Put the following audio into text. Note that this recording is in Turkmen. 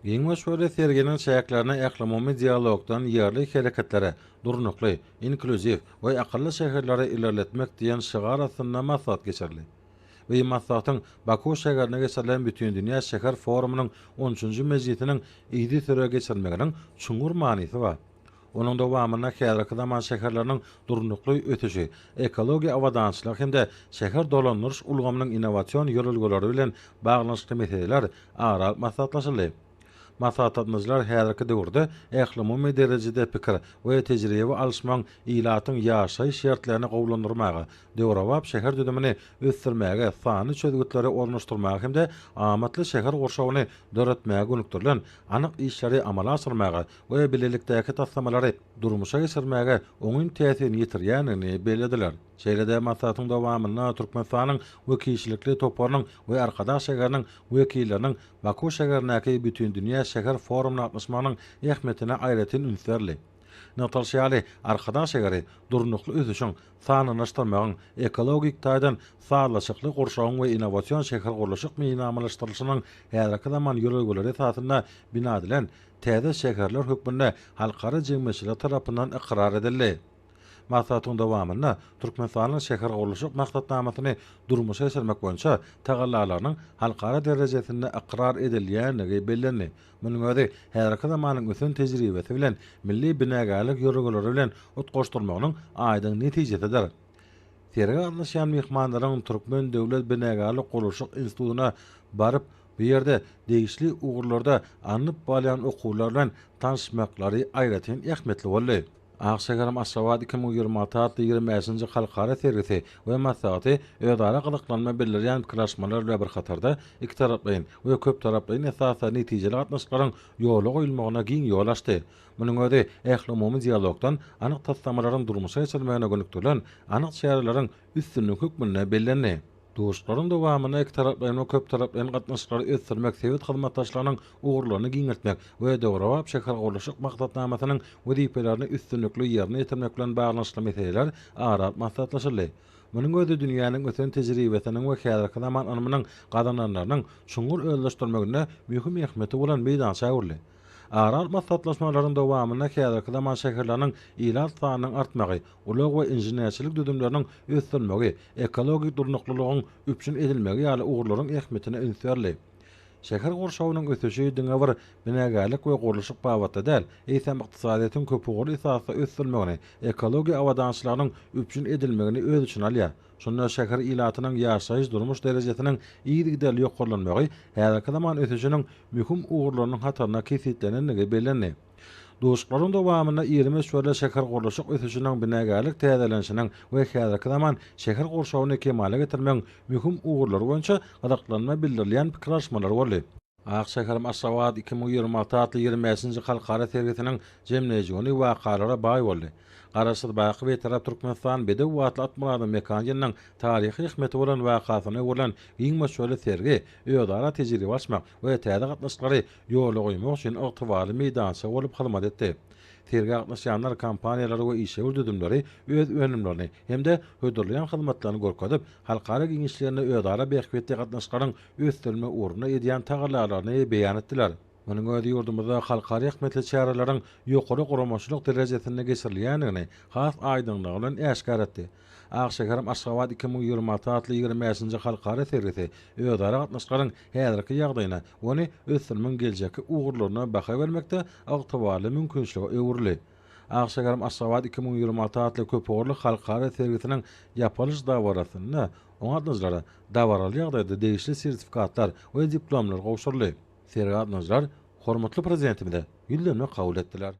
Giňme şöyle serginin şäherlerine ählimumy dialogdan ýerli hereketlere, durnukly, inkluziw we akylly şäherleri ilerletmek diýen şygar aslynda maksat geçerli. We maksatyň Baku şäherine geçirilen bütün dünýä şäher forumynyň 13-nji mejlisiniň ýygy süre geçirmeginiň çuňur manysy bar. Onuň dowamyna häzirki zaman şäherleriniň durnukly ötüşi, ekologiýa awadançylyk hemde şäher dolandyryş ulgamynyň innowasiýon ýolulgulary bilen baglanyşly meseleler ara maksatlaşyly. Maslahatçylar häzirki döwürde ählimumy derejede pikir we tejribe alşmaň ilatyň ýaşaýyş şertlerini gowlandyrmagy, döwrewap şäher düdümini ösdürmäge, sany çözgütleri ornaşdyrmagy hemde amatly şäher gorşawyny döretmäge gönükdirilen anyk işleri amala asyrmagy we bilelikdäki taslamалary durmuşa geçirmäge oňun täsirini ýitirýänini belediler. Şeýlede maslahatyň dowamyna Türkmenistanyň wekilçilikli toparlyň we arkadaş şäheriniň wekilleriniň Baku şäherindäki bütün dünýä şäher forumuna gatnaşmagynyň ähmiýetine aýratyn ünsärli. Natalşýaly arkadaş şäheri durnukly ösüşiň sanynyşdyrmagyň ekologik taýdan sağlaşykly gorşagyň we innowasiýon şäher gurulşyk meýnamalaşdyrylyşynyň häzirki zaman ýolagulary esasynda bina edilen täze şäherler hökmünde halkara jemgyýetçiler tarapyndan ikrar edildi. Maslahatyň dowamyna Türkmenistanyň şäher gurulşyk maksatnamasyny durmuşa geçirmek boýunça tagallalarynyň halkara derejesinde ikrar edilýänligi bellendi. Munyň özi häzirki zamanyň ösen tejribesi bilen milli binägärlik ýörgüleri bilen utgaşdyrmagynyň aýdyň netijesidir. Serge gatnaşan mehmanlaryň Türkmen Döwlet Binägärlik Gurulşyk institutuna baryp bu ýerde degişli ugurlarda anyp balyan okuwlar bilen tanışmaklary aýratyn ähmiýetli boldy. Akşegaram Aşgabat 2026-25-nji halkara sergisi we maslahaty ödara gyzyklanma belirleýän pikirleşmeler we bir hatarda iki taraplyň we köp taraplyň esasy netijeli gatnaşyklaryň ýoly goýulmagyna giň ýol açdy. Munyň özi ählimumy dialogdan anyk taslamalaryň durmuşa geçirilmegine gönükdirilen anyk şäherleriň üstünlük hükmüne bellendi. Duşlaryň dowamyna iki taraplyň we köp taraplyň gatnaşyklary ösdürmek, sewet hyzmatdaşlarynyň ugurlaryny giňertmek we döwrewap şäher gurulşyk maksatnamasynyň wezipelerini üstünlikli ýerine ýetirmek bilen baglanyşly meseleler ara maksatlaşyly. Munyň özi dünýäniň ösen tejribesiniň we häzirki zaman anymynyň gazananlarynyň şuňur özleşdirmegine mühim ähmiýeti bolan meýdan çäwürli. Aral maksatlaşmalaryň dowamyna häzirki zaman şäherleriň ilat sanynyň artmagy, ulag we injenerçilik düdümleriniň ösdürmegi, ekologik durnuklylygyň üpçün edilmegi ýaly ugurlaryň ähmiýetine ünsärli. Şäher gorşawynyň ösüşi diňe bir binägärlik we gurulşyk babatda däl, eýsem ykdysadyýetyň köpüguli esasy ösdürmegini, ekologiýa awadançylarynyň üpçün edilmegini öz üçin alýar. Şonda şäher ilatynyň ýaşaýyş durmuş derejesiniň iýdigidäl ýokurlanmagy häzirki zaman ösüşiniň mühim ugurlarynyň hataryna kesitlenenligi bellendi. Duşlaryň dowamyna 20 şöyle şäher gurulşyk ösüşiniň binägärlik täzelenişiniň we häzirki zaman şäher gorşawyny kemale getirmeň mühim ugurlary boýunça adaklanma bildirilýän pikirleşmeler boldy. Akşegaram Aşgabat 2026-25-nji halkara sergisiniň jemleýjigini wakalara baý boldy. Garaşyk baky we tarap Türkmenistan Bedew watly atmalaryň mekanizminiň taryhy ähmiýeti bolan wakasyny bolan iň şöyle sergi ödara tejribe açmak we täze gatnaşyklary ýoly goýmak üçin ygtybarly meýdança bolup hyzmat etdi. Sergi gatnaşanlar kompaniýalary we işe düdümleri öz önümlerini hemde hödürleýän hyzmatlaryny görkezip, halkara giňişlerini ödara behbetde gatnaşyklaryň ösdürme uğruna edýän tagallalaryny beýan etdiler. Munyň özi ýurdumyzda halkara ähmiýetli çäreleriň ýokary guramaçylyk derejesine geçirilýändigini has aýdynlygy bilen äşkar etdi. Akşegaram Aşgabat 2026-25-nji halkara sergisi ödara gatnaşyklaryň häzirki ýagdaýyna ony ösdürmeň geljeki ugurlaryna baha bermekde ygtybarly mümkinçiligi öwürli. Akşegaram Aşgabat 2026 köpügurly halkara sergisiniň ýapylyş dawarasyna oňatlyjlara dawaraly ýagdaýda degişli sertifikatlar we diplomlar gowşurly. Sergi gatnaşyjylar hormatly prezidentimizde ýyldyny kabul etdiler.